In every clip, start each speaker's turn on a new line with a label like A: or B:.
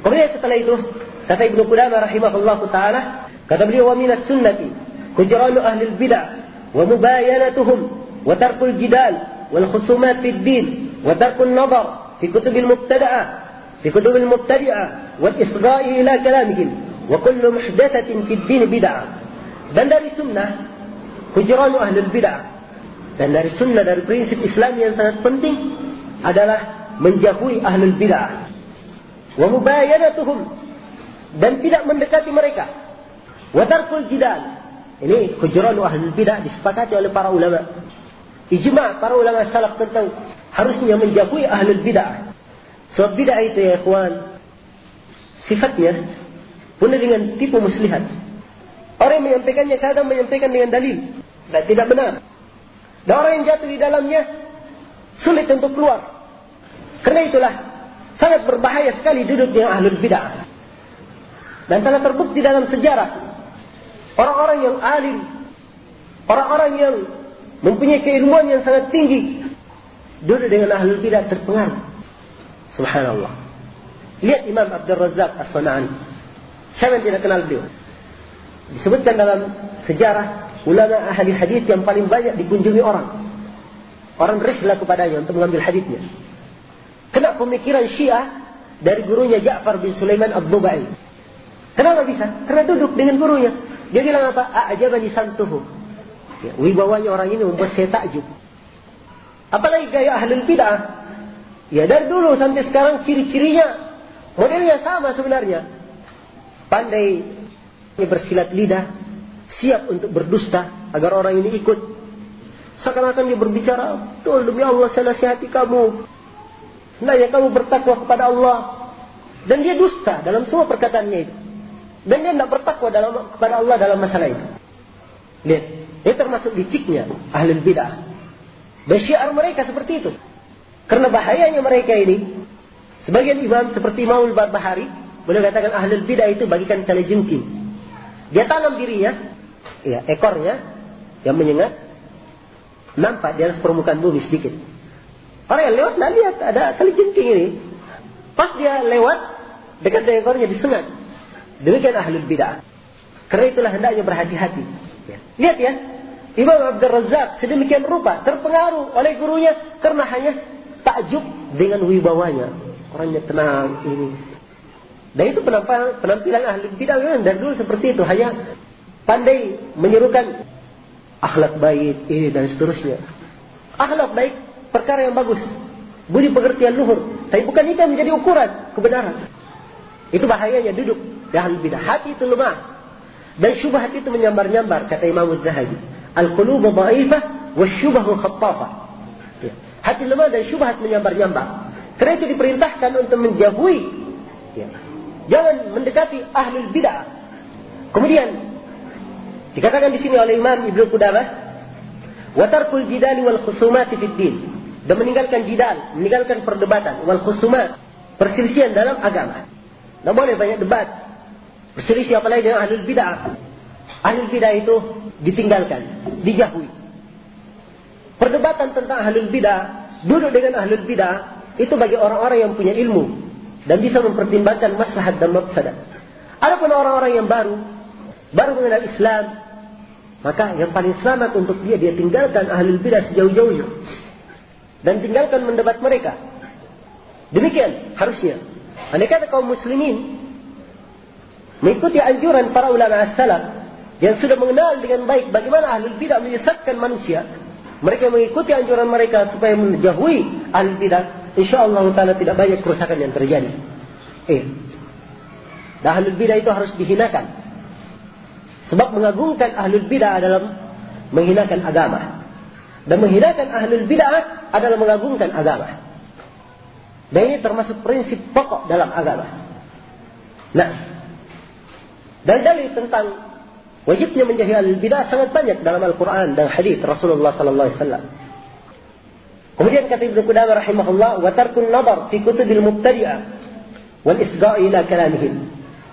A: Kemudian setelah itu, kata Ibnu Qudamah rahimahullah taala, kata beliau, wa minat sunnati hujranu ahli bid'ah wa mubayanatuhum wa tarkul jidal wal khusumat fid din wa tarkul nadar fi kutubil mubtadi'ah wal isgha'i ila kalamihim wa kullu muhdatsatin fid din bid'ah. Dan dari sunnah hujranu ahli bid'ah, dan dari sunnah, dari prinsip Islam yang sangat penting adalah menjauhi ahli bid'ah wa mubayanatuhum, dan tidak mendekati mereka, wa tarkul jidal. Ini hujranu ahli bid'ah disepakati oleh para ulama, ijma' para ulama salaf tentang harusnya menjauhi ahli bid'ah. Sebab bid'ah itu ya ikhwan, sifatnya penuh dengan tipu muslihat. Orang yang menyampaikannya kadang menyampaikan dengan dalil dan tidak benar, dan orang yang jatuh di dalamnya sulit untuk keluar. Karena itulah sangat berbahaya sekali duduk dengan ahlul bid'ah. Dan telah terbukti dalam sejarah, orang-orang yang alim, orang-orang yang mempunyai keilmuan yang sangat tinggi, duduk dengan ahlul bid'ah terpengaruh. Subhanallah. Lihat Imam Abdul Razak As-San'ani. Siapa yang tidak kenal beliau? Disebutkan dalam sejarah ulama ahli hadis yang paling banyak dikunjungi orang. Orang rihlah kepadanya untuk mengambil hadisnya. Kena pemikiran Syiah dari gurunya Ja'far bin Sulaiman Ad-Dubai. Kenapa bisa? Karena duduk dengan gurunya. Dia bilang apa? A'jabani santuhu. Ya, wibawanya orang ini membuat saya takjub. Apalagi gaya ahlul bid'ah. Ya, dari dulu sampai sekarang ciri-cirinya modelnya sama sebenarnya. Pandai bersilat lidah, siap untuk berdusta agar orang ini ikut. Seakan-akan dia berbicara, "Tuh, demi Allah saya nasihati kamu. Hendaknya kamu bertakwa kepada Allah." Dan dia dusta dalam semua perkataannya itu. Dan dia tidak bertakwa kepada Allah dalam masalah itu. Lihat, ini termasuk liciknya ahlul bid'ah. Dan syiar mereka seperti itu. Karena bahayanya mereka ini, sebagian imam seperti Imam Al-Barbahari, boleh katakan ahlul bid'ah itu bagikan kalajengking. Dia tanam dirinya, ya, ekornya yang menyengat, nampak di atas permukaan bumi sedikit. Orang yang lewat, nah lihat ada kalajengking ini. Pas dia lewat, dekat dengan ekornya disengat. Demikian ahlul bid'ah. Karena itulah hendaknya berhati-hati. Ya. Lihat ya, Imam Abdul Razak sedemikian rupa terpengaruh oleh gurunya karena hanya takjub dengan wibawanya. Orangnya tenang ini. Dan itu penampilan ahli bid'ah memang dari dulu seperti itu, hanya pandai menyerukan akhlak baik ini dan seterusnya. Akhlak baik perkara yang bagus, budi pekertian luhur, tapi bukan itu yang menjadi ukuran kebenaran. Itu bahayanya duduk di ahli bid'ah. Hati itu lemah dan syubhat itu menyambar-nyambar, kata Imam Az-Zahabi. Al-qulubu dha'ifah wasyubhu khattafah. Hati lemah dan syubhat menyambar-nyambar. Karena itu diperintahkan untuk menjauhi. Ya. Jangan mendekati ahlul bid'ah. Kemudian dikatakan di sini oleh Imam Ibnu Qudamah, wa tarkul jidali wal khusumati fid din, dan meninggalkan jidal, meninggalkan perdebatan, wal khusumat, perselisihan dalam agama. Tidak boleh banyak debat, berselisih apalagi dengan ahlul bid'ah. Ahlul bid'ah itu ditinggalkan, dijauhi. Perdebatan tentang ahlul bid'ah, duduk dengan ahlul bid'ah, itu bagi orang-orang yang punya ilmu dan bisa mempertimbangkan maslahat dan mafsadat. Adapun orang-orang yang baru mengenal Islam, maka yang paling selamat untuk dia tinggalkan ahlul bidah sejauh-jauhnya dan tinggalkan mendebat mereka. Demikian harusnya. Andai kata kaum muslimin mengikuti anjuran para ulama as-salaf yang sudah mengenal dengan baik bagaimana ahlul bidah menyesatkan manusia, mereka mengikuti anjuran mereka supaya menjauhi ahlul bidah, insyaallah taala tidak banyak kerusakan yang terjadi. Dan ahlul bidah itu harus dihinakan. Sebab mengagungkan ahlul bidah adalah menghinakan agama. Dan menghinakan ahlul bidah adalah mengagungkan agama. Dan ini termasuk prinsip pokok dalam agama. Nah, dan dalil tentang wajibnya menjauhi ahlul bidah sangat banyak dalam Al-Quran dan hadis Rasulullah sallallahu alaihi wasallam. Kemudian kata Ibnu Qudamah rahimahullah, wa tarkun nadar fi kutubil mubtadi'ah wal isgha'i ila kalamihim,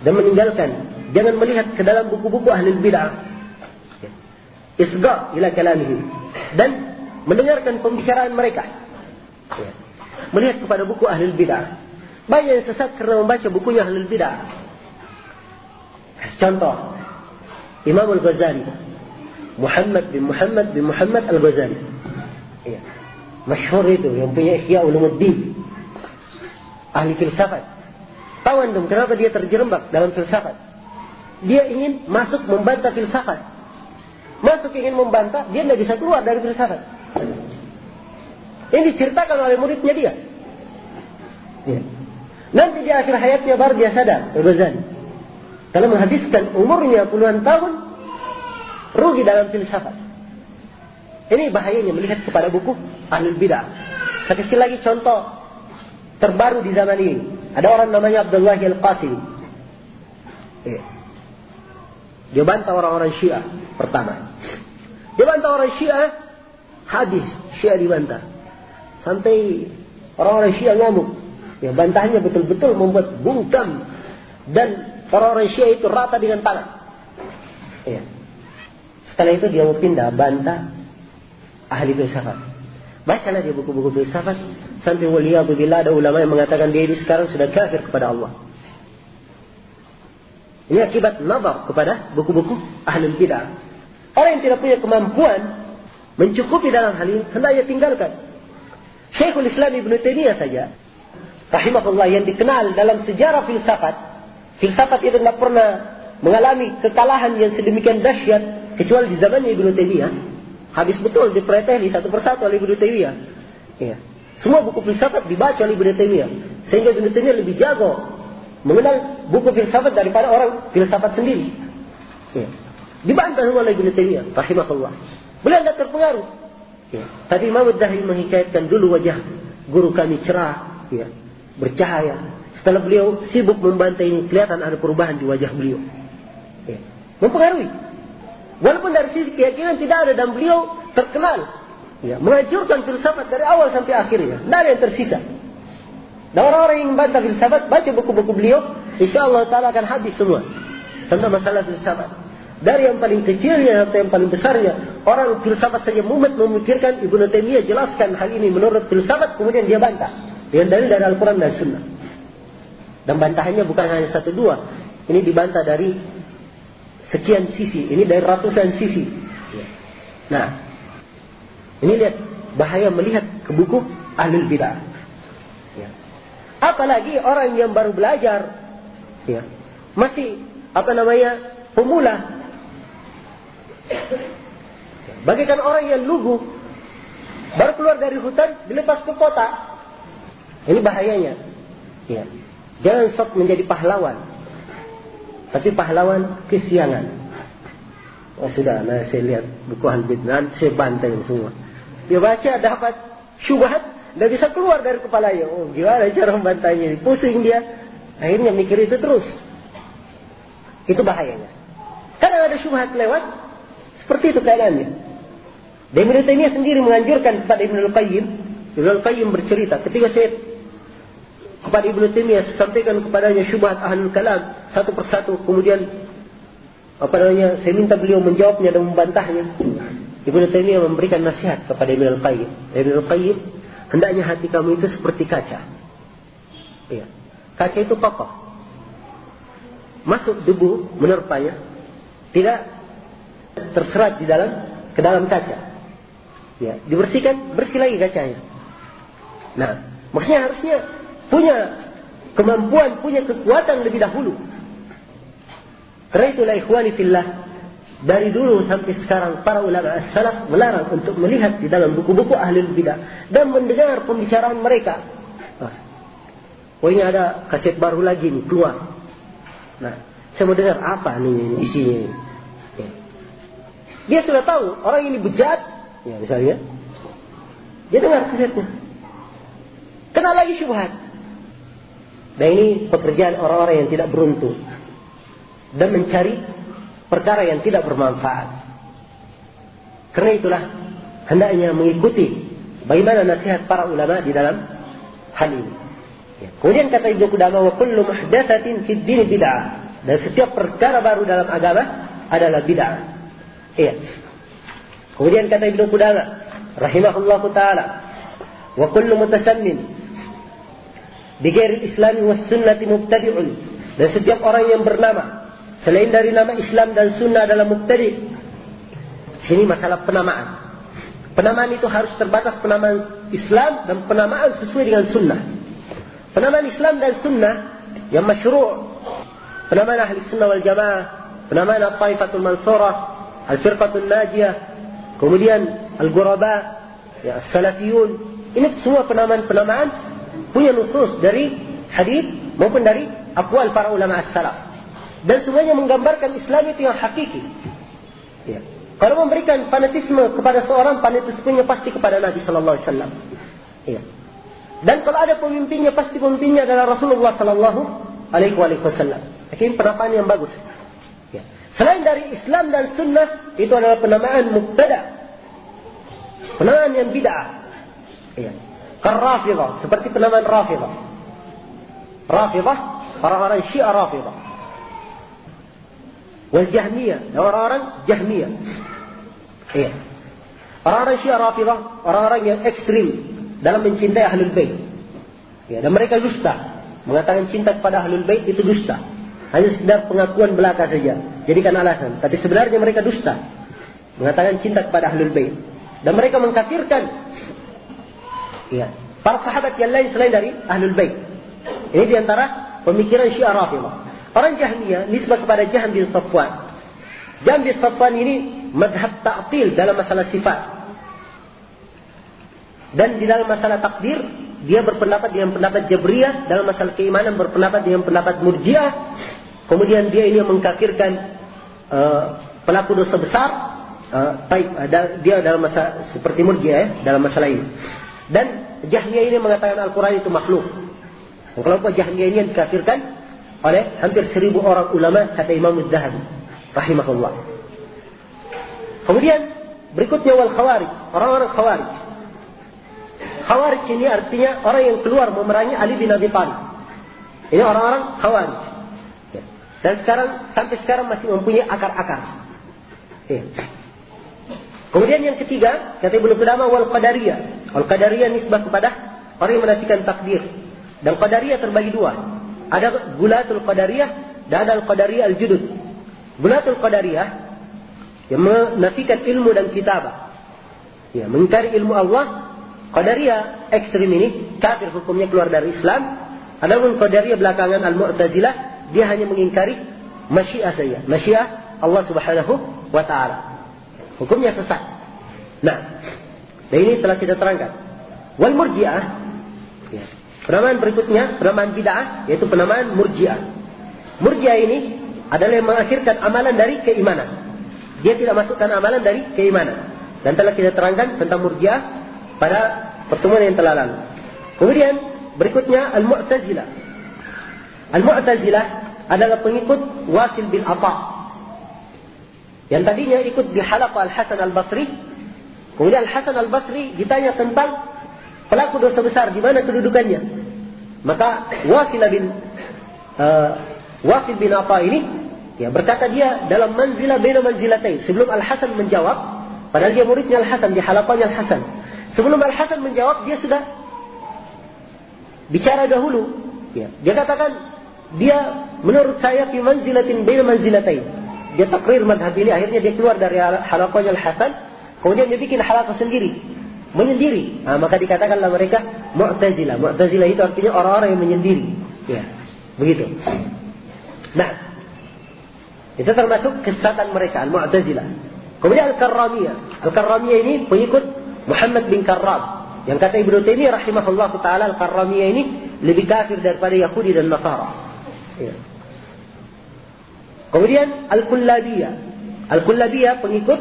A: dan meninggalkan, jangan melihat ke dalam buku-buku ahli bid'ah, isga' ila kalamihim, dan mendengarkan pembicaraan mereka, melihat kepada buku ahli bid'ah. Banyak yang sesat karena membaca bukunya ahlul bid'ah. Contoh, Imam Al-Ghazali, Muhammad bin Muhammad Al-Ghazali. Iya. Masyhur itu yang punya Ihya Ulumuddin. Ahli filsafat. Tahu antum kenapa dia terjerembab dalam filsafat? Dia ingin masuk membantah filsafat. Masuk ingin membantah, dia tidak bisa keluar dari filsafat. Ini diceritakan oleh muridnya dia. Ya. Nanti di akhir hayatnya baru dia sadar, Al-Ghazali. Kalau menghabiskan umurnya puluhan tahun, rugi dalam filsafat. Ini bahayanya melihat kepada buku ahlul bid'ah. Saya kasih lagi contoh terbaru di zaman ini. Ada orang namanya Abdullah Al-Qasimi. Ya. Dia bantah orang-orang Syiah pertama. Dia bantah orang Syiah, hadis Syiah dibantah. Sampai orang-orang Syiah ngamuk. Ya, bantahnya betul-betul membuat bungkam dan orang-orang Syiah itu rata dengan tangan. Ya. Setelah itu dia mau pindah bantah ahli filsafat. Bacalah dia buku-buku filsafat sampai waliyadzubillah ada ulama yang mengatakan dia ini sekarang sudah kafir kepada Allah. Ini akibat nazar kepada buku-buku ahlul bid'ah. Orang yang tidak punya kemampuan mencukupi dalam hal ini hendaknya tinggalkan. Syekhul Islam Ibnu Taimiyah saja rahimahullah yang dikenal dalam sejarah filsafat. Filsafat itu tidak pernah mengalami kekalahan yang sedemikian dahsyat kecuali di zamannya Ibnu Taimiyah. Habis betul dipreteli satu persatu oleh Ibnu Taimiyah. Ya. Semua buku filsafat dibaca oleh Ibnu Taimiyah. Sehingga Ibnu Taimiyah lebih jago mengenal buku filsafat daripada orang filsafat sendiri. Ya. Dibantah semua oleh Ibnu Taimiyah rahimahullah. Beliau tidak terpengaruh. Ya. Tapi Imam Ad-Dahlawi menghikayatkan dulu wajah guru kami cerah, ya, bercahaya. Setelah beliau sibuk membantah ini, kelihatan ada perubahan di wajah beliau. Ya. Mempengaruhi. Walaupun dari sisi keyakinan tidak ada dan beliau terkenal. Ya. Menghancurkan filsafat dari awal sampai akhirnya. Tidak ada yang tersisa. Dan orang-orang yang membantah filsafat, baca buku-buku beliau, insyaAllah ta'ala akan habis semua tentang masalah filsafat. Dari yang paling kecilnya sampai yang paling besarnya. Orang filsafat saja mumet memikirkan, Ibnu Taimiyah jelaskan hal ini menurut filsafat, kemudian dia bantah. Dengan dalil dari Al-Quran dan Sunnah. Dan bantahannya bukan hanya satu dua. Ini dibantah dari sekian sisi. Ini dari ratusan sisi. Nah, ini lihat bahaya melihat ke buku ahlul bid'ah. Ya. Apalagi orang yang baru belajar, ya, masih pemula. Bagaikan orang yang lugu, baru keluar dari hutan, dilepas ke kota. Ini bahayanya. Ya. Jangan sok menjadi pahlawan, tapi pahlawan kesiangan. Oh sudah, nah saya lihat buku ahlul bid'ah, saya bantai semua. Dia baca dapat syubhat, tidak bisa keluar dari kepalanya. Oh gimana cara membantainya? Pusing dia. Akhirnya mikir itu terus. Itu bahayanya. Karena ada syubhat lewat, seperti itu keadaannya. Dan Ibnu Taimiyah sendiri menganjurkan kepada Ibnu Al-Qayyim. Ibnu Al-Qayyim bercerita, ketika saya kepada Ibnu Taimiyah sampaikan kepadanya syubhat ahlul kalam satu persatu, kemudian saya minta beliau menjawabnya dan membantahnya. Ibnu Taimiyah memberikan nasihat kepada Ibnu Al-Qayyim. Ibnu Al-Qayyim, hendaknya hati kamu itu seperti kaca. Ya. Kaca itu kokoh. Masuk debu menerpanya, tidak terserat ke dalam kaca. Ya, dibersihkan, bersih lagi kacanya. Nah, maksudnya harusnya punya kemampuan, punya kekuatan lebih dahulu. Karena itulah ikhwani fillah, dari dulu sampai sekarang para ulama as-salaf melarang untuk melihat di dalam buku-buku ahlul bidah dan mendengar pembicaraan mereka. Oh ini ada kaset baru lagi nih keluar. Nah, saya mau dengar apa nih isinya ini. Ya. Dia sudah tahu orang ini bejat, ya misalnya, dia dengar kasetnya. Kena lagi syubhat. Dan ini pekerjaan orang-orang yang tidak beruntung dan mencari perkara yang tidak bermanfaat. Karena itulah hendaknya mengikuti bagaimana nasihat para ulama di dalam hal ini. Ya. Kemudian kata Ibnu Qudamah, wa kullu muhdatsatin fid din bid'ah. Dan setiap perkara baru dalam agama adalah bid'ah. Iya. Kemudian kata Ibnu Qudamah rahimahullahu taala, wa kullu mutasannin Bighairil islami was sunnati mubtadi'un. Dan setiap orang yang bernama selain dari nama Islam dan sunnah adalah mubtadi'. Sini masalah penamaan. Penamaan itu harus terbatas penamaan Islam dan penamaan sesuai dengan sunnah. Penamaan Islam dan sunnah yang masyru', penamaan ahli sunnah wal jamaah, penamaan al-taifatul mansurah, al-firqatul najiyah, kemudian al-ghuraba, ya, salafiyun. Ini semua penamaan-penamaan punya nusus dari hadis maupun dari aqwal para ulama as-salaf. Dan semuanya menggambarkan Islam itu yang hakiki. Ya. Kalau memberikan fanatisme kepada seorang, fanatismenya pasti kepada Nabi sallallahu alaihi wasallam. Ya. Dan kalau ada pemimpinnya, pasti pemimpinnya adalah Rasulullah sallallahu alaihi wasallam. Ini penamaan yang bagus. Ya. Selain dari Islam dan sunnah, itu adalah penamaan mubtada'. Penamaan yang bid'ah. Ya. Kar-Rafidah, seperti penamaan Rafidah. Rafidah, orang-orang Syiah Rafidah. Wal Jahmiyah, orang-orang Jahmiyah. Iya. Orang-orang Syiah Rafidah, orang-orang yang ekstrim dalam mencintai Ahlul Bait. Ya, dan mereka dusta. Mengatakan cinta kepada Ahlul Bait itu dusta. Hanya sekedar pengakuan belaka saja. Jadikan alasan. Tapi sebenarnya mereka dusta. Mengatakan cinta kepada Ahlul Bait. Dan mereka mengkafirkan ya, para sahabat yang lain selain dari Ahlul Bait. Ini diantara pemikiran Syiah Rafidah. Orang Jahmiyah nisbah kepada Jahm bin Safwan. Jahm bin Safwan ini mazhab ta'til dalam masalah sifat. Dan di dalam masalah takdir, dia berpendapat dengan pendapat Jabriyah. Dalam masalah keimanan berpendapat dengan pendapat Murji'ah. Kemudian dia ini mengkafirkan pelaku dosa besar. Dia dalam masalah seperti Murji'ah dalam masalah ini. Dan Jahmiyah ini mengatakan Al-Quran itu makhluk. Kelompok Jahmiyah ini yang dikafirkan oleh hampir 1000 orang ulama, kata Imam Az-Zahabi rahimahullah. Kemudian berikutnya wal khawarij, orang-orang khawarij. Khawarij ini artinya orang yang keluar memerangi Ali bin Abi Thalib. Ini orang-orang khawarij. Dan sampai sekarang masih mempunyai akar-akar. Kemudian yang ketiga, kata Ibnu Qudamah wal qadariyah. Wal qadariyah nisbah kepada orang yang menafikan takdir. Dan qadariyah terbagi dua. Ada gulatul qadariyah dan ada al-qadariyah al-judud. Gulatul qadariyah yang menafikan ilmu dan kitabah. Ya, mengingkari ilmu Allah. Qadariyah ekstrim ini kafir, hukumnya keluar dari Islam. Adapun qadariyah belakangan al-Mu'tazilah, dia hanya mengingkari masyiah saja. Masyiah Allah Subhanahu wa taala. Hukumnya sesat. Nah, dan ini telah kita terangkan. Wal Murji'ah, ya. Penamaan berikutnya, penamaan bid'ah, yaitu penamaan Murji'ah. Murji'ah ini adalah yang mengakhirkan amalan dari keimanan. Dia tidak masukkan amalan dari keimanan. Dan telah kita terangkan tentang Murji'ah pada pertemuan yang telah lalu. Kemudian berikutnya Al-Mu'tazilah. Al-Mu'tazilah adalah pengikut Wasil bin Atha. Yang tadinya ikut di halaqah Al-Hasan Al-Basri. Kemudian Al-Hasan Al-Basri ditanya tentang pelaku dosa besar, di mana kedudukannya? Maka Wasil bin Atha ini ya, berkata dia dalam manzilah baina manzilatain. Sebelum Al-Hasan menjawab, padahal dia muridnya Al-Hasan, di halaqahnya Al-Hasan. Sebelum Al-Hasan menjawab, dia sudah bicara dahulu. Ya, dia katakan, dia menurut saya fi manzilatin baina manzilatain. Dia takrir madhab ini, akhirnya dia keluar dari halaqahnya Al-Hasan, kemudian dia bikin halaqah sendiri. Menyendiri. Maka dikatakanlah mereka Mu'tazilah. Mu'tazilah itu artinya orang-orang yang menyendiri. Ya, begitu. Nah, itu termasuk kesesatan mereka, Al-Mu'tazilah. Kemudian Al-Karramiyah. Al-Karramiyah ini pengikut Muhammad bin Karram. Yang kata Ibnu Taimiyah rahimahullah ta'ala, Al-Karramiyah ini lebih kafir daripada Yahudi dan Nasara. Ya. Kemudian Al-Kullabiyah. Al-Kullabiyah pengikut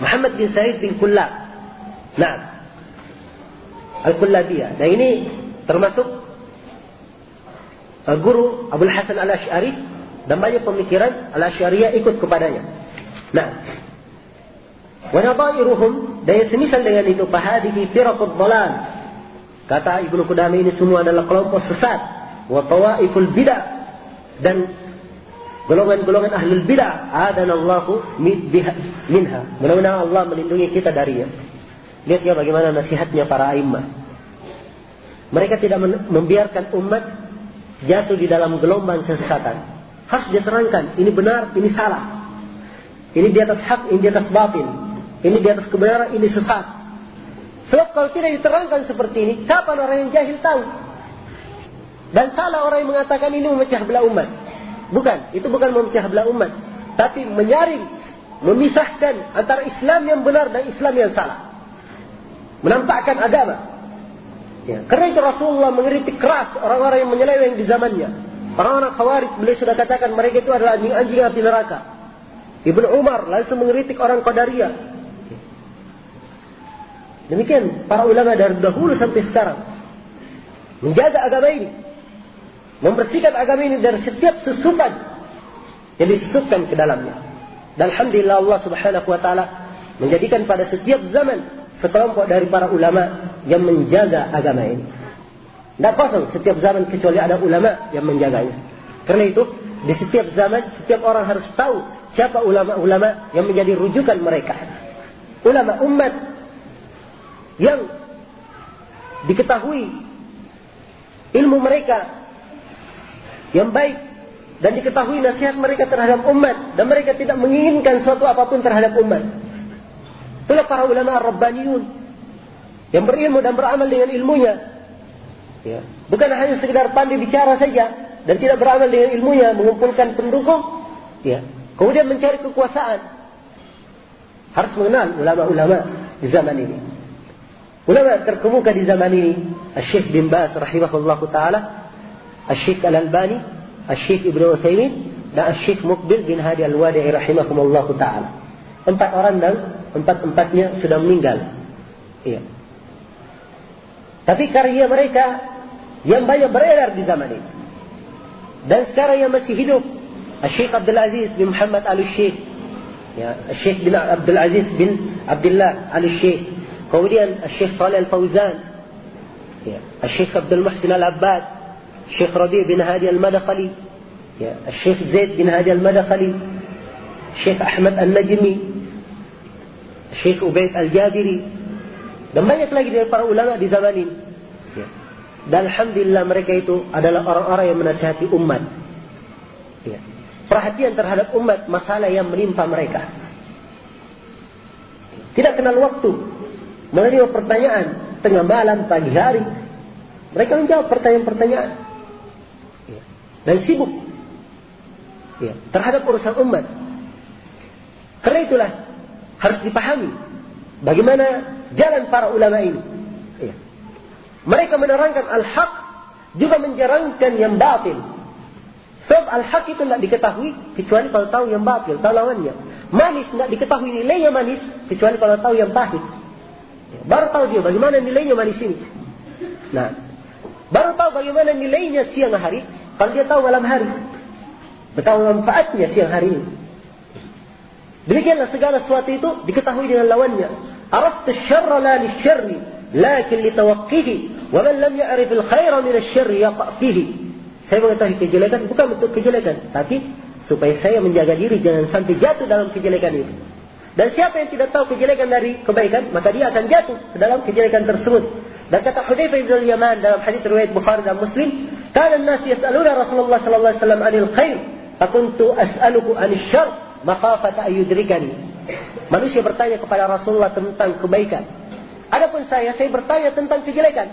A: Muhammad bin Sa'id bin Kullab. Nah, Al-Kullabiyah. Dan ini termasuk guru Abul Hasan Al-Asy'ari, dan banyak pemikiran Al-Asy'ariyah ikut kepadanya. Nah, wa nadairuhum, dan yang semisal dengan itu, fahadihi firaqud dhalal. Kata Ibnu Qudamah, ini semua adalah kelompok sesat. Wa tawaiful bid'ah, dan golongan-golongan ahlul bid'ah. Adanallahu minha. Mudah-mudahan Allah melindungi kita darinya. Lihat ya bagaimana nasihatnya para a'immah. Mereka tidak membiarkan umat jatuh di dalam gelombang kesesatan. Harus diterangkan, ini benar, ini salah. Ini di atas hak, ini di atas batil. Ini di atas kebenaran, ini sesat. Sebab kalau tidak diterangkan seperti ini, kapan orang yang jahil tahu? Dan salah orang yang mengatakan ini memecah belah umat. Bukan, itu bukan memecah belah umat. Tapi menyaring, memisahkan antara Islam yang benar dan Islam yang salah. Menampakkan agama. Ya. Karena itu Rasulullah mengkritik keras orang-orang yang menyeleweng di zamannya. Orang-orang Khawarij, beliau sudah katakan mereka itu adalah anjing-anjing api neraka. Ibnu Umar langsung mengkritik orang Qadariyah. Demikian para ulama dari dahulu sampai sekarang menjaga agama ini, membersihkan agama ini dari setiap susupan yang disusupkan ke dalamnya. Dan alhamdulillah Allah Subhanahu wa taala menjadikan pada setiap zaman sekelompok dari para ulama yang menjaga agama ini. Tidak kosong setiap zaman kecuali ada ulama yang menjaganya. Karena itu di setiap zaman setiap orang harus tahu siapa ulama-ulama yang menjadi rujukan mereka. Ulama umat yang diketahui ilmu mereka yang baik dan diketahui nasihat mereka terhadap umat dan mereka tidak menginginkan suatu apapun terhadap umat. Itulah para ulama ar-rabbaniyun yang berilmu dan beramal dengan ilmunya. Ya. Bukan hanya sekedar pandai bicara saja dan tidak beramal dengan ilmunya, mengumpulkan pendukung, ya. Kemudian mencari kekuasaan. Harus mengenal ulama-ulama di zaman ini. Ulama terkemuka di zaman ini, Syekh bin Baz rahimahullahu taala, Syekh Al-Albani, Syekh Ibnu Utsaimin dan Syekh Muqbil bin Hadi Al-Wadi'i rahimahumullahu taala. 4 orang dan 4-4-nya sudah meninggal. Iya. Tapi karya mereka yang banyak beredar di zaman ini. Dan sekarang yang masih hidup, Syekh Abdul Aziz bin Muhammad Al-Syekh, ya, Syekh bin Abdul Aziz bin Abdullah Al-Syekh. Kemudian Syekh Shalih Al-Fauzan, ya, Syekh Abdul Muhsin Al-Abbad, Syekh Rabi' bin Hadi Al-Madkhali, ya, Syekh Zaid bin Hadi Al-Madkhali, Syekh Ahmad Al-Najmi, Syekh Ubaid Al-Jabiri, dan banyak lagi dari para ulama di zaman ini. Ya. Dan alhamdulillah mereka itu adalah orang-orang yang menasihati umat. Ya. Perhatian terhadap umat masalah yang menimpa mereka. Tidak kenal waktu, menerima pertanyaan tengah malam, pagi hari. Mereka menjawab pertanyaan-pertanyaan. Ya. Dan sibuk, ya, terhadap urusan umat. Karena itulah harus dipahami bagaimana jalan para ulama ini. Ya. Mereka menerangkan al-haq, juga menjarangkan yang batil. Sebab al-haq itu tidak diketahui kecuali kalau tahu yang batil, tahu lawannya. Manis tidak diketahui nilainya manis kecuali kalau tahu yang pahit. Ya. Baru tahu dia bagaimana nilainya manis ini. Nah, baru tahu bagaimana nilainya siang hari kalau dia tahu malam hari. Betapa manfaatnya siang hari ini. Demikianlah segala sesuatu itu diketahui dengan lawannya. Arafta syarra la lisyarri, lakin litawaqqihi, wa man lam ya'rif al-khaira min asy-syarri yaqa' fihi. Saya mengetahui kejelekan bukan untuk kejelekan, tapi supaya saya menjaga diri jangan sampai jatuh dalam kejelekan itu. Dan siapa yang tidak tahu kejelekan dari kebaikan, maka dia akan jatuh ke dalam kejelekan tersebut. Dan kata Hudzaifah bin Yaman dalam hadis riwayat Bukhari dan Muslim, "Kana an-nas yas'aluna Rasulullah sallallahu alaihi wasallam 'anil khair, fakuntu as'aluhu 'anil syarr." Makhafata ayyudrikani. Manusia bertanya kepada Rasulullah tentang kebaikan. Adapun saya bertanya tentang kejelekan.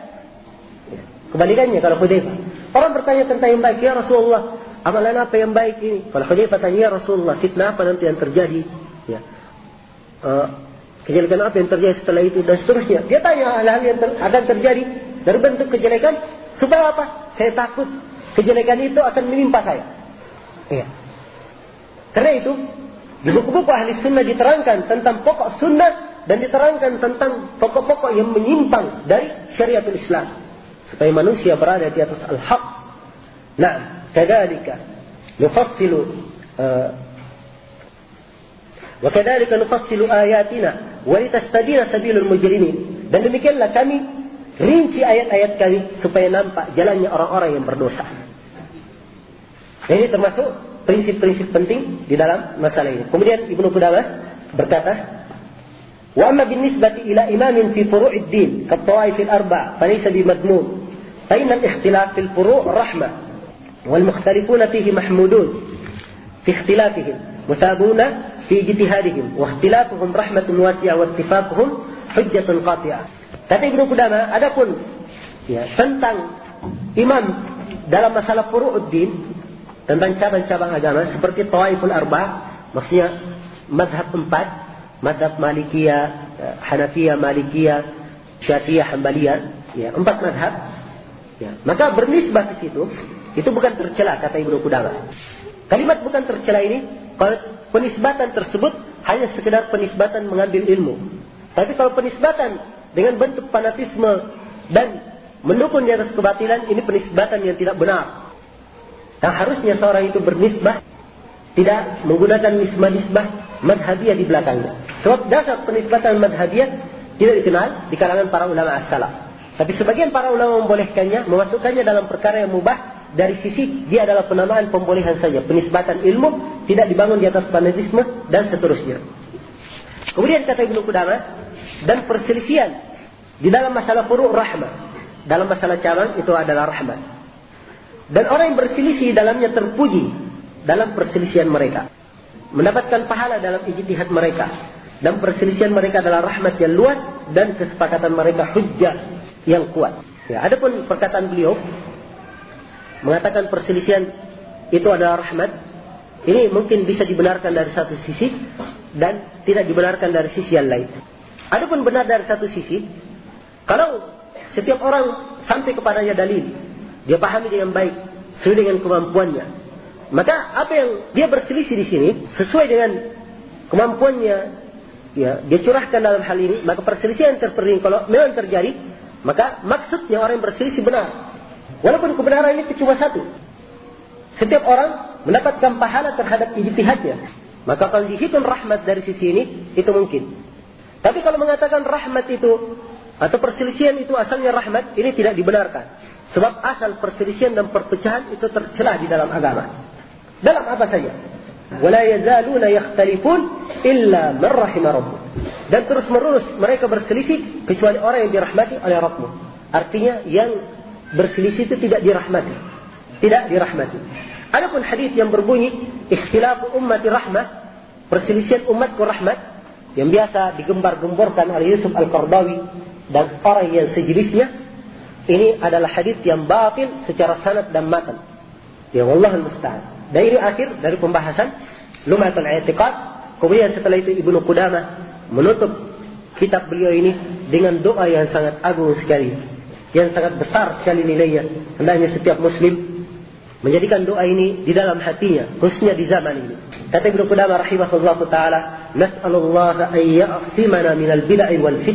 A: Kebalikannya kalau Hudzaifah. Orang bertanya tentang yang baik, ya Rasulullah, amalan apa yang baik ini? Kalau Hudzaifah tanya, ya Rasulullah, fitnah apa nanti yang terjadi? Ya. Kejelekan apa yang terjadi setelah itu dan seterusnya. Dia tanya hal-hal yang akan terjadi dari bentuk kejelekan supaya apa? Saya takut kejelekan itu akan menimpa saya. Iya. Karena itu di buku-buku ahli sunnah diterangkan tentang pokok sunnah dan diterangkan tentang pokok-pokok yang menyimpang dari syariatul Islam supaya manusia berada di atas al-haq. Nah, kadzalika nufassilu wa kadzalika nufassilu ayatina wa litastabina sabilul mujrimin. Dan demikianlah kami rinci ayat-ayat kami supaya nampak jalannya orang-orang yang berdosa. Ini termasuk prinsip-prinsip penting di dalam masalah ini. Kemudian Ibnu Qudamah berkata, "Wa amma binisbati ila imamin fi furu'id din, ka tawaif al-arba', fa laysa bimadmum. فإن الاختلاف في الفروع رحمة والمختلفون فيه محمودون في اختلافهم مثابون في اجتهادهم واختلافهم رحمة واسعة واتفاقهم حجة قاطعة. Kata Ibnu Qudamah, adapun tentang imam dalam masalah furu'uddin, tentang cabang-cabang agama seperti Tawaiful Arba', maksudnya mazhab 4, mazhab Malikiyah, Hanafiyah, Malikiyah, Syafi'iyah, Hanbaliyah, 4 mazhab. Maka bernisbah ke situ, itu bukan tercela, kata Ibnu Qudamah. Kalimat bukan tercela ini, kalau penisbatan tersebut hanya sekedar penisbatan mengambil ilmu. Tapi kalau penisbatan dengan bentuk fanatisme dan mendukung di atas kebatilan, ini penisbatan yang tidak benar. Dan harusnya seorang itu bernisbah, tidak menggunakan nisbah madhabiyah di belakangnya. Sebab dasar penisbatan madhabiyah tidak dikenal di kalangan para ulama as-salaf. Tapi sebagian para ulama membolehkannya, memasukkannya dalam perkara yang mubah. Dari sisi dia adalah penamaan pembolehan saja, penisbatan ilmu tidak dibangun di atas fanatisme dan seterusnya. Kemudian kata Ibnu Qudamah, dan perselisihan di dalam masalah furu' rahmah, dalam masalah cabang itu adalah rahmat. Dan orang yang berselisih dalamnya terpuji dalam perselisihan mereka, mendapatkan pahala dalam ijtihad mereka, dan perselisihan mereka adalah rahmat yang luas dan kesepakatan mereka hujjah yang kuat. Adapun perkataan beliau mengatakan perselisihan itu adalah rahmat, ini mungkin bisa dibenarkan dari satu sisi dan tidak dibenarkan dari sisi yang lain. Adapun benar dari satu sisi, kalau setiap orang sampai kepadanya dalil, dia pahami dengan baik sesuai dengan kemampuannya, maka apa yang dia berselisih di sini sesuai dengan kemampuannya, dia curahkan dalam hal ini, maka perselisihan seperti ini kalau memang terjadi, maka maksudnya orang yang berselisih benar. Walaupun kebenaran ini cuma satu, setiap orang mendapatkan pahala terhadap ijtihadnya, maka kalau dihitung rahmat dari sisi ini, itu mungkin. Tapi kalau mengatakan rahmat itu atau perselisihan itu asalnya rahmat, ini tidak dibenarkan. Sebab asal perselisihan dan perpecahan itu tercela di dalam agama. Dalam apa saja. وَلَا يَزَالُونَ يَخْتَلِفُونَ إِلَّا مَنْ رَحِمَ رَبُّهُ. Dan terus menerus mereka berselisih kecuali orang yang dirahmati oleh Rabbmu. Artinya yang berselisih itu tidak dirahmati. Tidak dirahmati. Adapun hadis yang berbunyi ikhtilafu ummati rahmah, perselisihan umatku rahmat, yang biasa digembar-gemborkan oleh Yusuf Al-Qardawi dan orang yang sejenisnya, ini adalah hadis yang batil secara sanad dan matan. Ya wallahul musta'an. Dan ini akhir dari pembahasan Lum'atul I'tiqad. Kemudian setelah itu Ibnu Qudamah menutup kitab beliau ini dengan doa yang sangat agung sekali, yang sangat besar sekali nilainya. Hendaknya setiap muslim menjadikan doa ini di dalam hatinya, khususnya di zaman ini. Kata Ibnu Qudamah rahimahullahu taala, "Nas'alullah an ya'simana minal bid'ah wal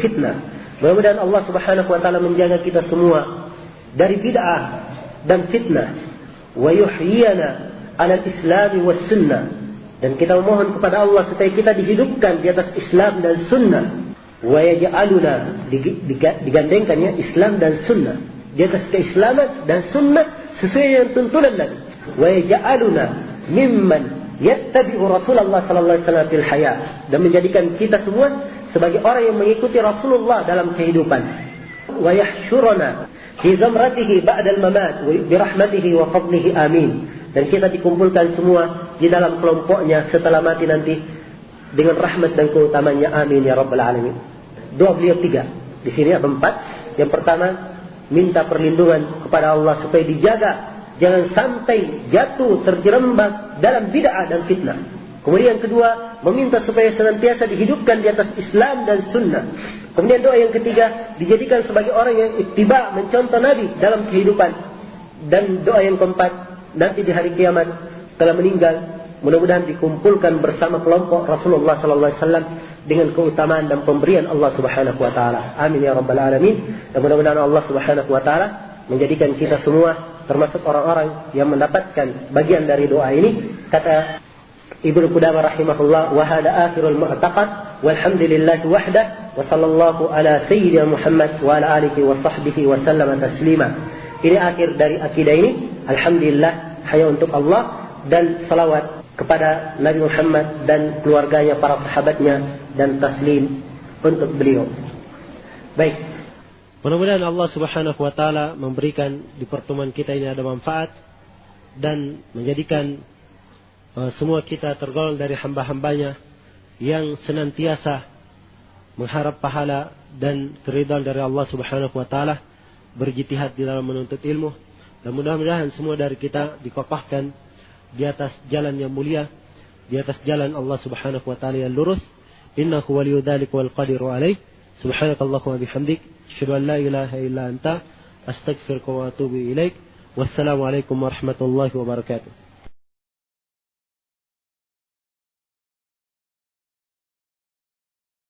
A: fitnah." Mudah-mudahan Allah Subhanahu wa taala menjaga kita semua dari bid'ah dan fitnah, wa yuhyiyana 'ala al-islam was sunnah. Dan kita memohon kepada Allah supaya kita dihidupkan di atas Islam dan sunnah. Wa yaj'aluna, digandengkan ya Islam dan sunnah, di atas keislaman dan sunnah sesuai dengan tuntunan Nabi. Wa yaj'aluna mimman yattabi'u Rasulullah sallallahu alaihi wasallam fil hayat, dan menjadikan kita semua sebagai orang yang mengikuti Rasulullah dalam kehidupan. Wa yahsyuruna fi zamratihi ba'da al-mamat bi rahmatihi wa fadlihi amin. Dan kita dikumpulkan semua di dalam kelompoknya setelah mati nanti dengan rahmat dan keutamanya, amin ya rabbal alamin. Doa beliau 3. Di sini ada 4. Yang pertama, minta perlindungan kepada Allah supaya dijaga jangan sampai jatuh terjerembab dalam bid'ah dan fitnah. Kemudian yang kedua, meminta supaya senantiasa dihidupkan di atas Islam dan sunnah. Kemudian doa yang ketiga, dijadikan sebagai orang yang ittiba, mencontoh Nabi dalam kehidupan. Dan doa yang keempat, nanti di hari kiamat telah meninggal, mudah-mudahan dikumpulkan bersama kelompok Rasulullah sallallahu alaihi wasallam dengan keutamaan dan pemberian Allah Subhanahu wa taala. Amin ya rabbal alamin. Dan mudah-mudahan Allah Subhanahu wa taala menjadikan kita semua termasuk orang-orang yang mendapatkan bagian dari doa ini. Kata Ibnu Qudamah rahimahullah, wa hada akhirul mu'taqad walhamdulillahi wahdah wa sallallahu ala sayyidina Muhammad wa ala alihi wa sahbihi wa sallama taslima. Ini akhir dari akidah ini. Alhamdulillah, hanya untuk Allah, dan salawat kepada Nabi Muhammad dan keluarganya, para sahabatnya, dan taslim untuk beliau. Baik,
B: Mudah-mudahan Allah Subhanahu wa taala memberikan di pertemuan kita ini ada manfaat dan menjadikan semua kita tergolong dari hamba-hambanya yang senantiasa mengharap pahala dan keridhaan dari Allah Subhanahu wa taala, berjitihad di dalam menuntut ilmu. Dan mudah-mudahan semua dari kita dikokohkan di atas jalan yang mulia, di atas jalan Allah Subhanahu wa taala yang lurus. Innahu waliyyu dzalika wal qadiru alaih. Subhanakallahumma bihamdik, asyhadu an la ilaha illa anta, astaghfiruka wa atubu ilaik. Wassalamualaikum warahmatullahi wabarakatuh.